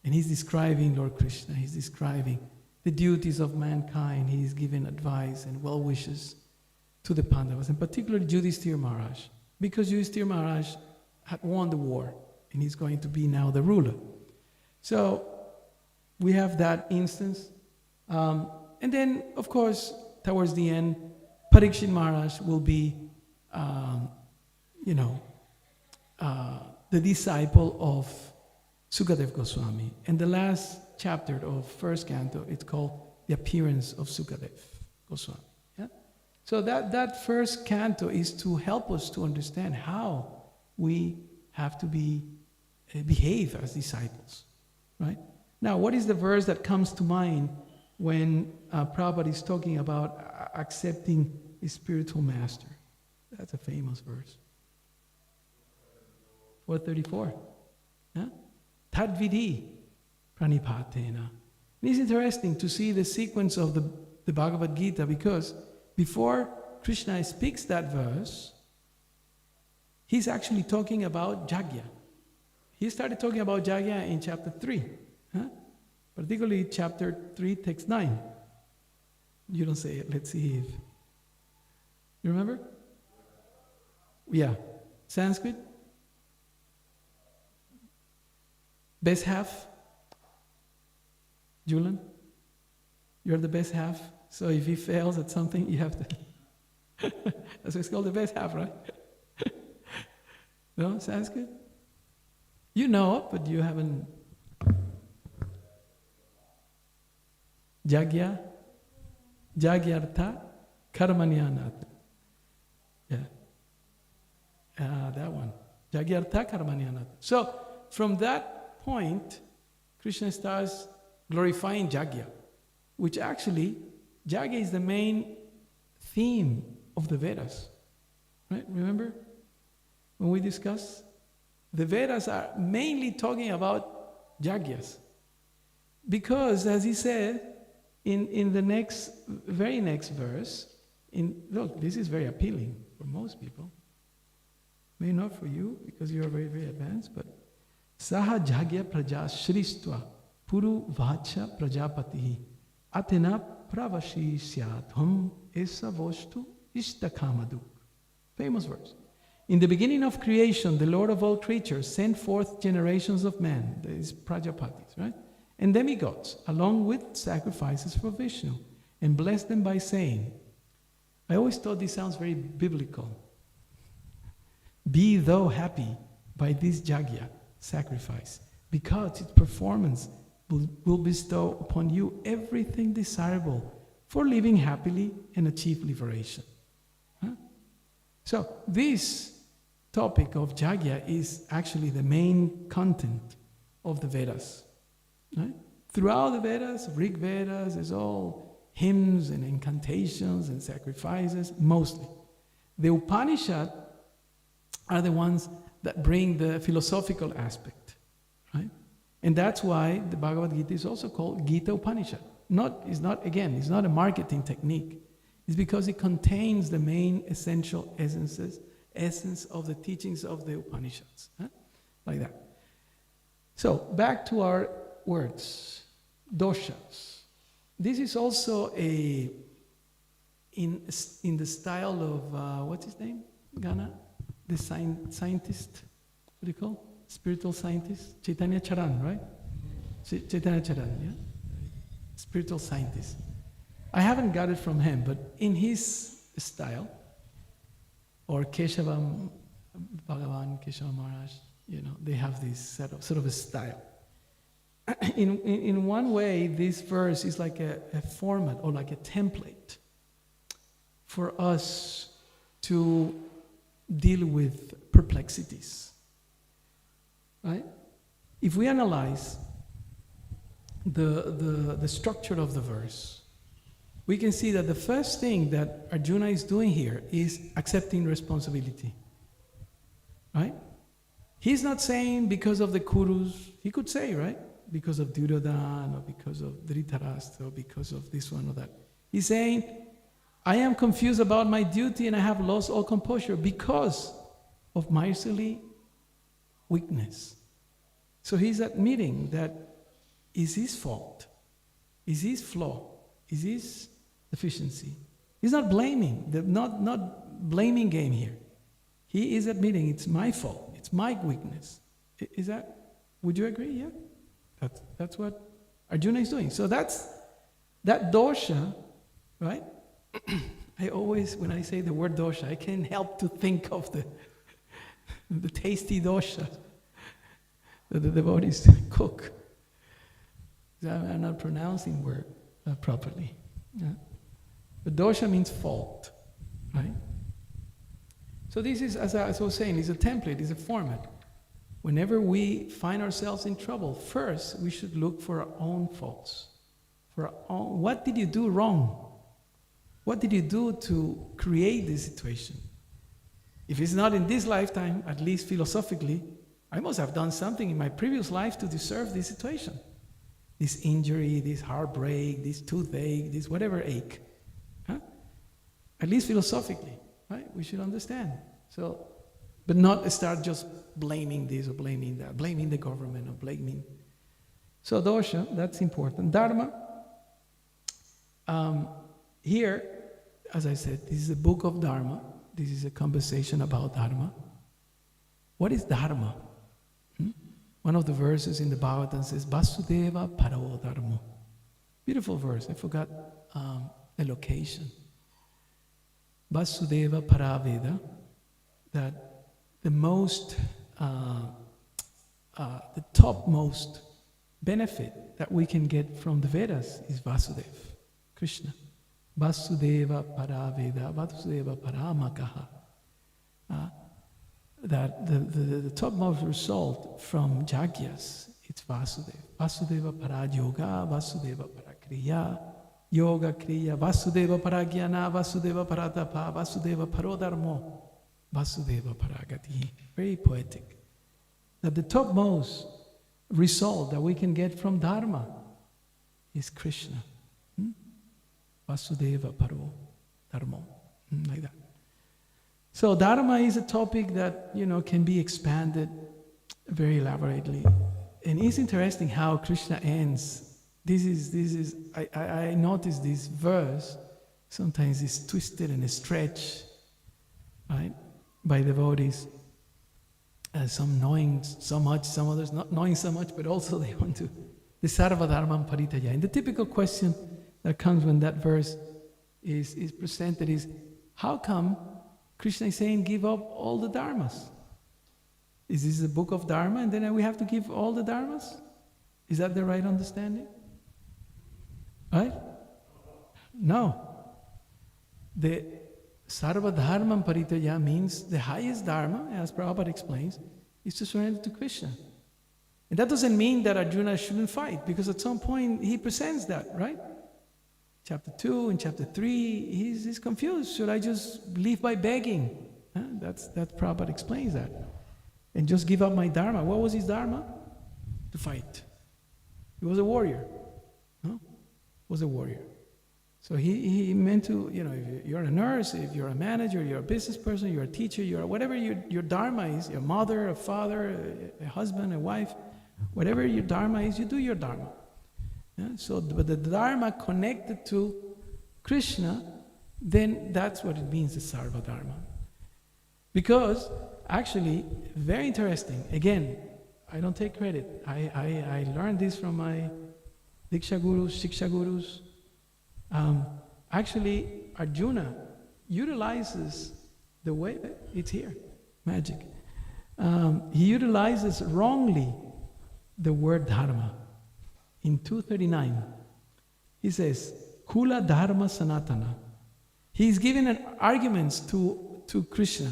And he's describing Lord Krishna. He's describing the duties of mankind. He's giving advice and well wishes to the Pandavas, and particularly Yudhishthira Maharaj, because Yudhishthira Maharaj had won the war, and he's going to be now the ruler. So we have that instance. And then, of course, towards the end, Parikshit Maharaj will be, the disciple of Sukadev Goswami. And the last chapter of first canto, it's called The Appearance of Sukadev Goswami. Yeah? So that first canto is to help us to understand how we have to behave as disciples, right? Now, what is the verse that comes to mind when Prabhupada is talking about accepting a spiritual master? That's a famous verse. 434. Yeah? Tadvidi pranipatena. It's interesting to see the sequence of the Bhagavad-gita, because before Krishna speaks that verse, he's actually talking about Jagya. He started talking about Jagya in chapter 3. Huh? Particularly chapter 3, text 9. You don't say it. Let's see if... You remember? Yeah. Sanskrit? Best half? Julian? You're the best half. So if he fails at something, you have to. That's why it's called the best half, right? No, Sanskrit? You know, but you haven't. Jagya, Jagyartha, Karmanyanat. Yeah. That one. Jagyartha, Karmanyanat. So, from that point, Krishna starts glorifying Jagya, which actually, Jagya is the main theme of the Vedas. Right? Remember? When we discuss, the Vedas are mainly talking about Jagyas. Because, as he said, in the very next verse, look, this is very appealing for most people. Maybe not for you, because you are very, very advanced, but Saha Jagya Praja Shristva Puru Vacha Prajapati Atena Pravashi Syadham Esa Vostu Ishtakamadu. Famous verse. In the beginning of creation, the Lord of all creatures sent forth generations of men, these Prajapatis, right? And demigods, along with sacrifices for Vishnu, and blessed them by saying, I always thought this sounds very biblical. Be thou happy by this Jagya, sacrifice, because its performance will bestow upon you everything desirable for living happily and achieve liberation. Huh? So this topic of Jagya is actually the main content of the Vedas. Right? Throughout the Vedas, Rig Vedas, is all hymns and incantations and sacrifices, mostly. The Upanishad are the ones that bring the philosophical aspect, right? And that's why the Bhagavad-gita is also called Gita Upanishad. It's not a marketing technique. It's because it contains the main essential essence of the teachings of the Upanishads, huh? Like that. So, back to our words, doshas. This is also in the style of, what's his name? Ghana? The scientist, what do you call? Spiritual scientist? Chaitanya Charan, right? Chaitanya Charan, yeah? Spiritual scientist. I haven't got it from him, but in his style, or Keshavam, Bhagavan, Keshava Maharaj, they have this sort of a style. In one way, this verse is like a format or like a template for us to deal with perplexities, right? If we analyze the structure of the verse, we can see that the first thing that Arjuna is doing here is accepting responsibility, right? He's not saying because of the Kurus. He could say, right? Because of Duryodhana, or because of Dhritarashtra, or because of this one or that. He's saying, I am confused about my duty and I have lost all composure because of my silly weakness. So he's admitting that is his fault, is his flaw, is his deficiency. He's not blaming, not blaming game here. He is admitting it's my fault, it's my weakness. Would you agree? Yeah? That's what Arjuna is doing. So that dosha, right? I always, when I say the word dosha, I can't help to think of the tasty dosha that the devotees cook. I'm not pronouncing word properly. Yeah? But dosha means fault, right? So this is, as I was saying, is a template, is a format. Whenever we find ourselves in trouble, first we should look for our own faults. What did you do wrong? What did you do to create this situation? If it's not in this lifetime, at least philosophically, I must have done something in my previous life to deserve this situation. This injury, this heartbreak, this toothache, this whatever ache. Huh? At least philosophically, right? We should understand. So, but not start just blaming this or blaming that, blaming the government or blaming. So dosha, that's important. Dharma, here, as I said, this is a book of Dharma. This is a conversation about Dharma. What is Dharma? One of the verses in the Bhagavatam says, Vasudeva Paravo Dharma. Beautiful verse. I forgot the location. Vasudeva Paraveda, that the topmost benefit that we can get from the Vedas is Vasudeva, Krishna. Vasudeva Paraveda, Vasudeva Paramakaha. That the topmost result from Jagyas, it's Vasudeva. Vasudeva Parayoga, Vasudeva Parakriya, Yoga Kriya, Vasudeva Paragyana, Vasudeva Paratapa, Vasudeva Parodharmo, Vasudeva Paragati. Very poetic. That the topmost result that we can get from Dharma is Krishna. Vasudeva Paro Dharmo. Like that. So Dharma is a topic that, can be expanded very elaborately. And it's interesting how Krishna ends. I noticed this verse, sometimes it's twisted and stretched, right, by devotees. Some knowing so much, some others not knowing so much, but also they want to. The Sarva Dharmam Paritaya. And the typical question that comes when that verse is presented is, how come Krishna is saying give up all the dharmas? Is this the book of Dharma and then we have to give all the dharmas? Is that the right understanding? Right? No. The Sarva Dharmam Paritaya means the highest dharma, as Prabhupada explains, is to surrender to Krishna. And that doesn't mean that Arjuna shouldn't fight, because at some point he presents that, right? Chapter 2 and chapter 3, he's confused. Should I just live by begging? That Prabhupada explains that. And just give up my dharma. What was his dharma? To fight. He was a warrior. No? Was a warrior. So he meant to, if you're a nurse, if you're a manager, you're a business person, you're a teacher, you're whatever your dharma is, your mother, a father, a husband, a wife, whatever your dharma is, you do your dharma. Yeah? So, but the dharma connected to Krishna, then that's what it means, the Sarva Dharma. Because, actually, very interesting, again, I don't take credit. I learned this from my Diksha Gurus, Shiksha Gurus. Actually, Arjuna utilizes the way, it's here, magic. He utilizes wrongly the word dharma. In 239, he says, Kula Dharma Sanatana. He's giving arguments to Krishna.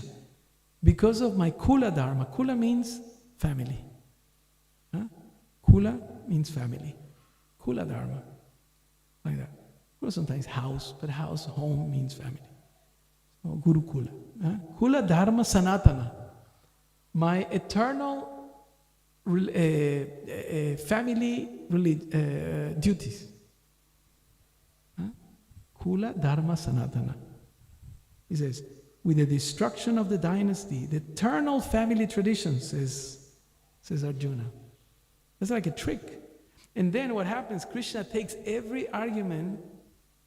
Because of my Kula Dharma. Kula means family. Kula means family. Kula Dharma. Like that. Or sometimes house, but house, home means family. So Guru Kula. Kula Dharma Sanatana. My eternal family duties. Kula Dharma Sanatana. He says, with the destruction of the dynasty, the eternal family tradition, says Arjuna. That's like a trick. And then what happens, Krishna takes every argument.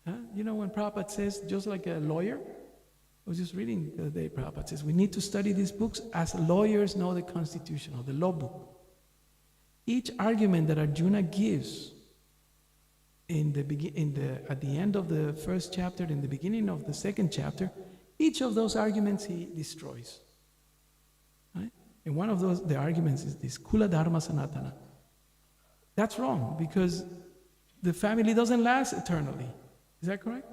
When Prabhupada says, just like a lawyer, I was just reading the other day, Prabhupada says, we need to study these books as lawyers know the Constitution, or the law book. Each argument that Arjuna gives at the end of the first chapter, in the beginning of the second chapter, each of those arguments he destroys. Right? And one of the arguments is this, Kula Dharma Sanatana. That's wrong, because the family doesn't last eternally. Is that correct?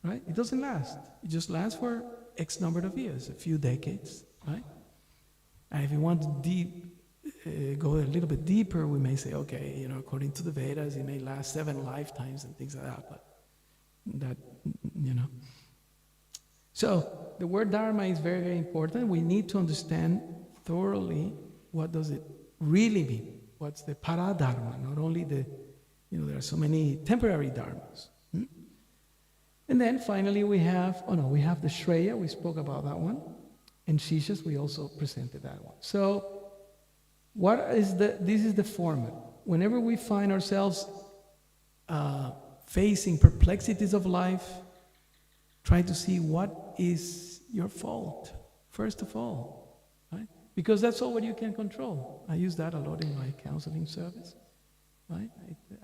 Right? It doesn't last. It just lasts for X number of years, a few decades, right? And if you want to go a little bit deeper, we may say, okay, according to the Vedas, it may last 7 lifetimes and things like that, but that. So, the word dharma is very, very important. We need to understand thoroughly what does it really mean. What's the paradharma, not only there are so many temporary dharmas. And then finally we have the Shreya, we spoke about that one. And Shishas, we also presented that one. So, this is the format. Whenever we find ourselves facing perplexities of life, try to see what is your fault, first of all, right? Because that's all what you can control. I use that a lot in my counseling service. right?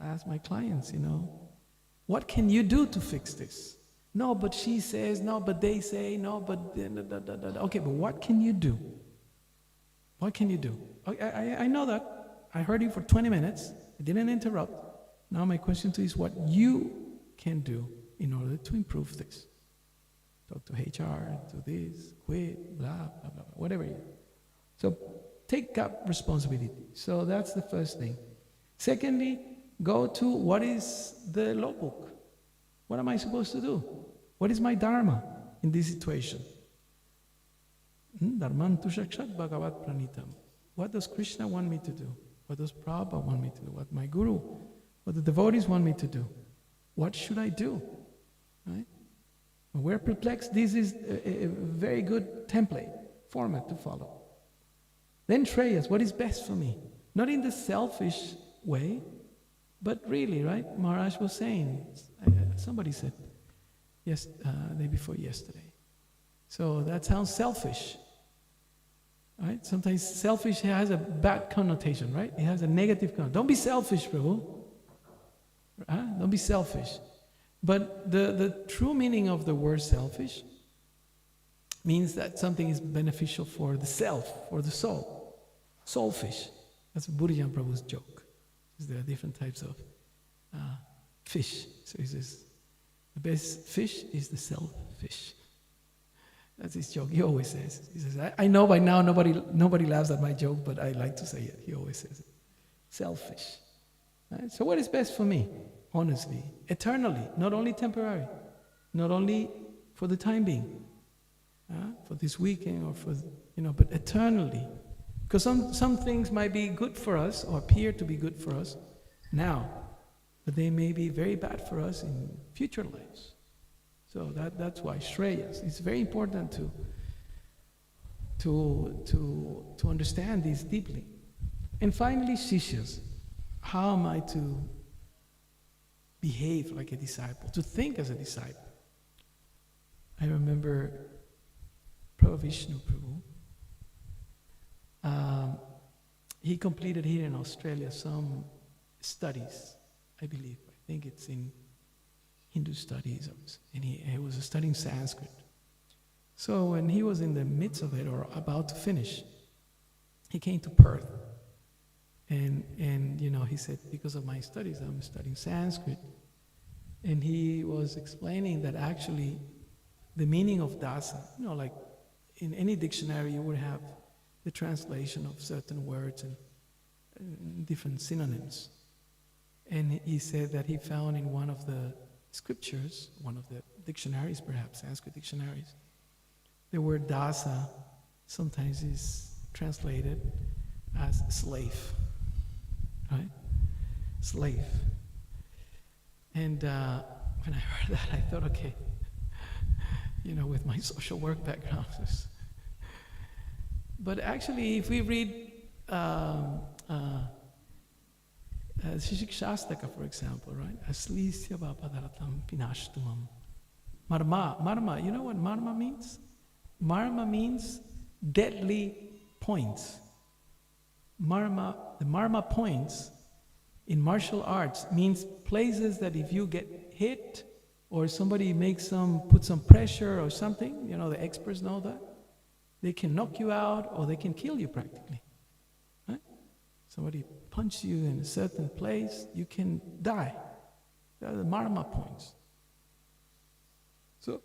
I ask my clients, what can you do to fix this? No, but she says, no, but they say, no, but okay, but what can you do? What can you do? I know that. I heard you for 20 minutes. I didn't interrupt. Now my question to you is what you can do in order to improve this. Talk to HR, do this, quit, blah, blah, blah, whatever you do. So take up responsibility. So that's the first thing. Secondly, go to what is the law book. What am I supposed to do? What is my dharma in this situation? Dharmantu shakshat bhagavat pranitam. What does Krishna want me to do? What does Prabhupada want me to do? What my guru, what the devotees want me to do? What should I do? Right? When we're perplexed, this is a very good template, format to follow. Then Shreyas, what is best for me? Not in the selfish way, but really, right? Maharaj was saying, somebody said, yes, day before yesterday. So that sounds selfish, right? Sometimes selfish has a bad connotation, right? It has a negative connotation. Don't be selfish, Prabhu. Don't be selfish. But the true meaning of the word selfish means that something is beneficial for the self, for the soul. Soulfish. That's Buddhajana Prabhu's joke. There are different types of fish. So he says, the best fish is the selfish. That's his joke. He always says. He says, I know by now nobody laughs at my joke, but I like to say it. He always says it. Selfish. Right? So what is best for me? Honestly, eternally, not only temporary, not only for the time being, for this weekend or for, but eternally. Because some things might be good for us or appear to be good for us now, but they may be very bad for us in future lives. So that's why Shreyas, it's very important to understand this deeply. And finally, Shishyas, how am I to behave like a disciple, to think as a disciple? I remember Prabhu Vishnu Prabhu. He completed here in Australia some studies, I believe. I think it's in Hindu studies, and he was studying Sanskrit. So when he was in the midst of it, or about to finish, he came to Perth. And he said, because of my studies, I'm studying Sanskrit. And he was explaining that actually the meaning of dasa, like in any dictionary you would have the translation of certain words and different synonyms. And he said that he found in one of the scriptures, one of the dictionaries perhaps, Sanskrit dictionaries, the word dasa sometimes is translated as slave, right? Slave. And when I heard that, I thought, okay, with my social work background. But actually, if we read Shastaka, for example, right? Aslisya vapadaratam pinashtumam. Marma, you know what marma means? Marma means deadly points. The marma points in martial arts means places that if you get hit or somebody put some pressure or something, the experts know that, they can knock you out or they can kill you practically. Right? Somebody punches you in a certain place, you can die. They are the marma points. So,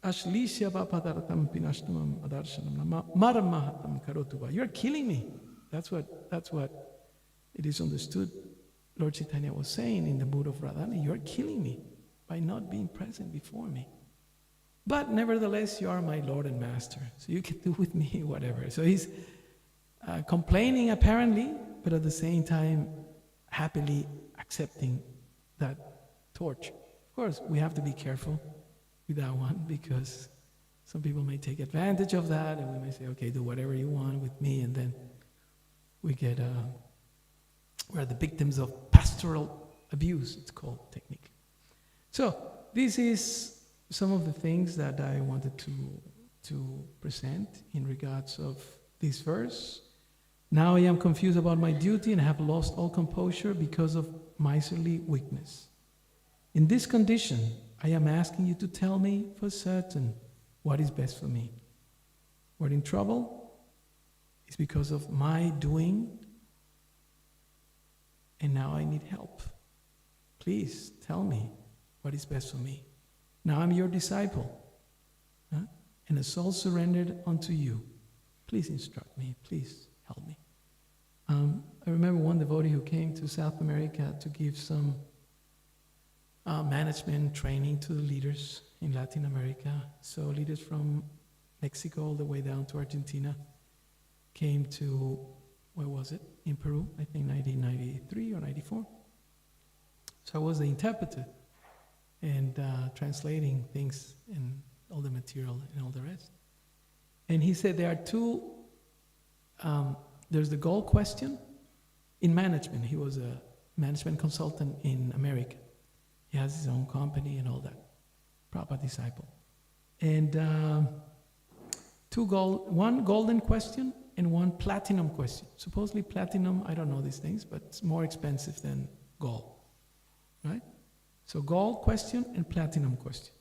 Ashlisya vapadarattam pinashtamam adarshanam marmahatam karotuva. You're killing me. That's what it is understood. Lord Chaitanya was saying in the mood of Radhani, you're killing me by not being present before me. But nevertheless, you are my Lord and Master, so you can do with me whatever. So he's complaining apparently, but at the same time, happily accepting that torture. Of course, we have to be careful with that one, because some people may take advantage of that, and we may say, okay, do whatever you want with me, and then we're the victims of pastoral abuse, it's called technique. So this is some of the things that I wanted to present in regards of this verse. Now I am confused about my duty and have lost all composure because of miserly weakness. In this condition, I am asking you to tell me for certain what is best for me. We're in trouble. It's because of my doing, and now I need help. Please tell me what is best for me. Now I'm your disciple, and a soul surrendered unto you. Please instruct me. Please help me. I remember one devotee who came to South America to give some management training to the leaders in Latin America. So leaders from Mexico all the way down to Argentina came to, where was it? In Peru, I think 1993 or 94. So I was the interpreter and translating things and all the material and all the rest. And he said there are two, there's the goal question in management. He was a management consultant in America. He has his own company and all that. Proper disciple. And one golden question and one platinum question. Supposedly platinum, I don't know these things, but it's more expensive than gold. Right? So gold question and platinum question.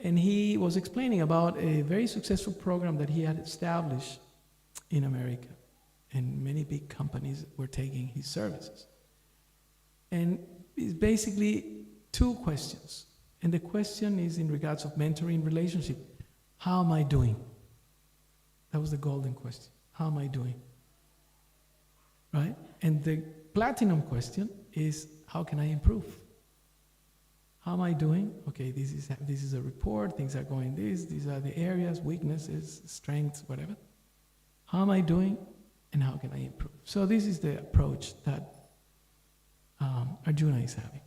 And he was explaining about a very successful program that he had established in America. And many big companies were taking his services. And it's basically two questions. And the question is in regards of mentoring relationship. How am I doing? That was the golden question. How am I doing? Right? And the platinum question is, how can I improve? How am I doing? Okay, this is a report, things are going these are the areas, weaknesses, strengths, whatever. How am I doing and how can I improve? So this is the approach that Arjuna is having.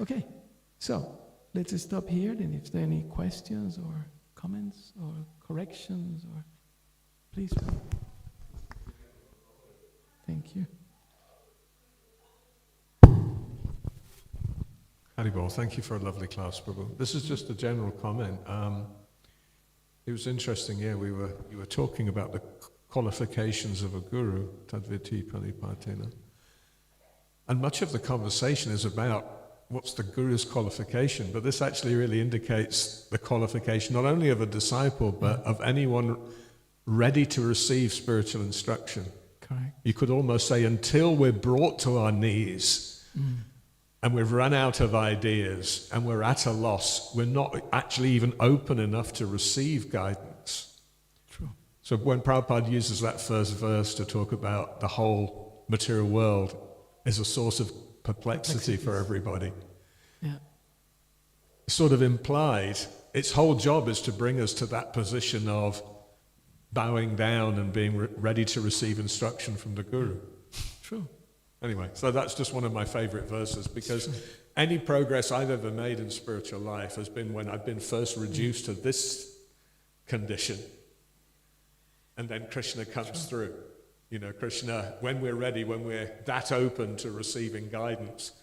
Okay, so let's just stop here. Then if there are any questions or comments or corrections, or please. Thank you. Haribol, thank you for a lovely class, Prabhu. This is just a general comment. It was interesting, you were talking about the qualifications of a guru, tadviti pranipatena. And much of the conversation is about what's the guru's qualification, but this actually really indicates the qualification not only of a disciple, but of anyone ready to receive spiritual instruction. Correct. You could almost say until we're brought to our knees, and we've run out of ideas, and we're at a loss, we're not actually even open enough to receive guidance. True. So when Prabhupada uses that first verse to talk about the whole material world as a source of perplexity for everybody, sort of implied its whole job is to bring us to that position of bowing down and being ready to receive instruction from the Guru. True. Anyway, so that's just one of my favorite verses, because any progress I've ever made in spiritual life has been when I've been first reduced to this condition, and then Krishna comes through. You know, Krishna, when we're ready, when we're that open to receiving guidance,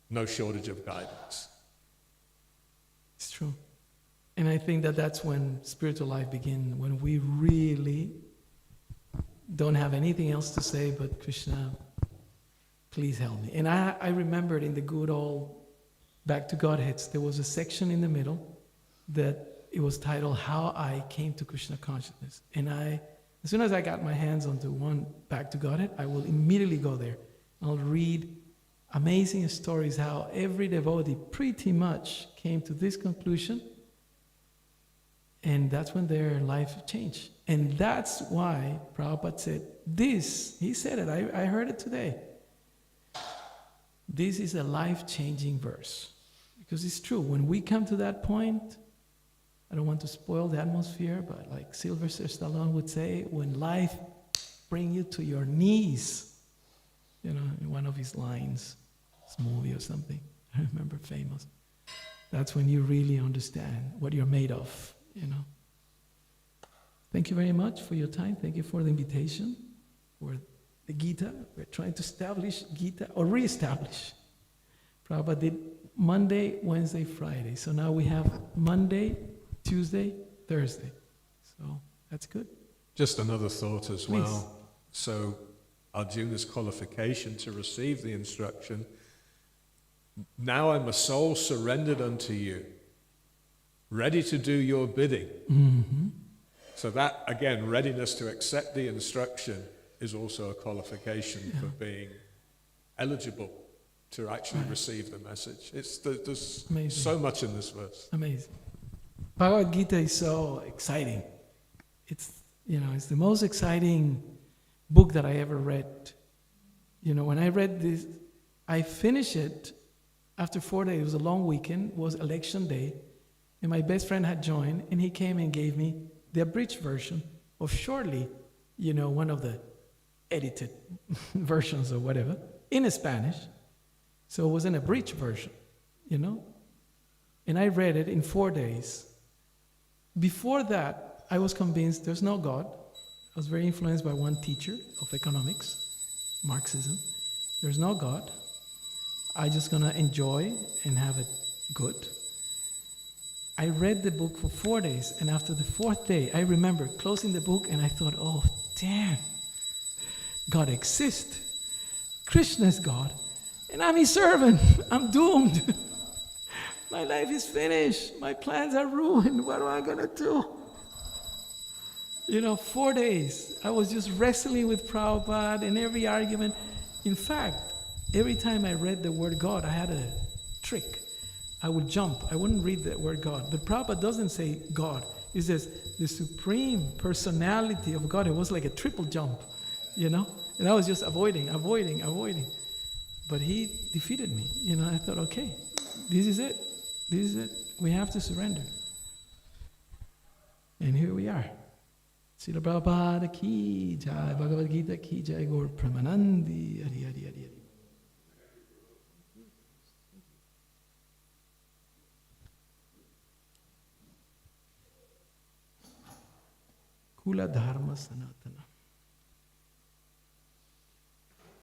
no shortage of guidance. It's true. And I think that that's when spiritual life begins, when we really don't have anything else to say but Krishna, please help me. And I remembered in the good old Back to Godheads, there was a section in the middle that it was titled, How I Came to Krishna Consciousness. And as soon as I got my hands onto one Back to Godhead, I will immediately go there. I'll read amazing stories how every devotee pretty much came to this conclusion, and that's when their life changed. And that's why Prabhupada said this. He said it. I heard it today. This is a life-changing verse. Because it's true. When we come to that point, I don't want to spoil the atmosphere, but like Sylvester Stallone would say, when life brings you to your knees, you know, in one of his lines, this movie or something, I remember famous. That's when you really understand what you're made of, you know. Thank you very much for your time. Thank you for the invitation, for the Gita. We're trying to establish Gita, or re-establish. Prabhupada did Monday, Wednesday, Friday. So now we have Monday, Tuesday, Thursday. So that's good. Just another thought as Please. well. So Arjuna's qualification to receive the instruction. Now I'm a soul surrendered unto you, ready to do your bidding. Mm-hmm. So that, again, readiness to accept the instruction is also a qualification for being eligible to actually receive the message. There's Amazing. So much in this verse. Amazing. Bhagavad-gita is so exciting. It's the most exciting book that I ever read. When I read this, I finished it after 4 days. It was a long weekend. It was election day. And my best friend had joined, and he came and gave me the abridged version of Shortly, one of the edited versions or whatever, in Spanish. So it was an abridged version, And I read it in 4 days. Before that, I was convinced there's no God. I was very influenced by one teacher of economics, Marxism. There's no God. I'm just going to enjoy and have it good. I read the book for 4 days, and after the 4th day, I remember closing the book and I thought, oh, damn, God exists. Krishna is God, and I'm his servant. I'm doomed. My life is finished. My plans are ruined. What am I going to do? 4 days, I was just wrestling with Prabhupada and every argument. In fact, every time I read the word God, I had a trick. I would jump. I wouldn't read the word God. But Prabhupada doesn't say God. He says the supreme personality of God. It was like a triple jump, And I was just avoiding. But he defeated me. I thought, okay, this is it. We have to surrender. And here we are. Srila Prabhupada ki jai, Bhagavad-gita ki jai, Gaur Pramanandi, Hari Hari Hari Hari. Kula Dharma Sanatana.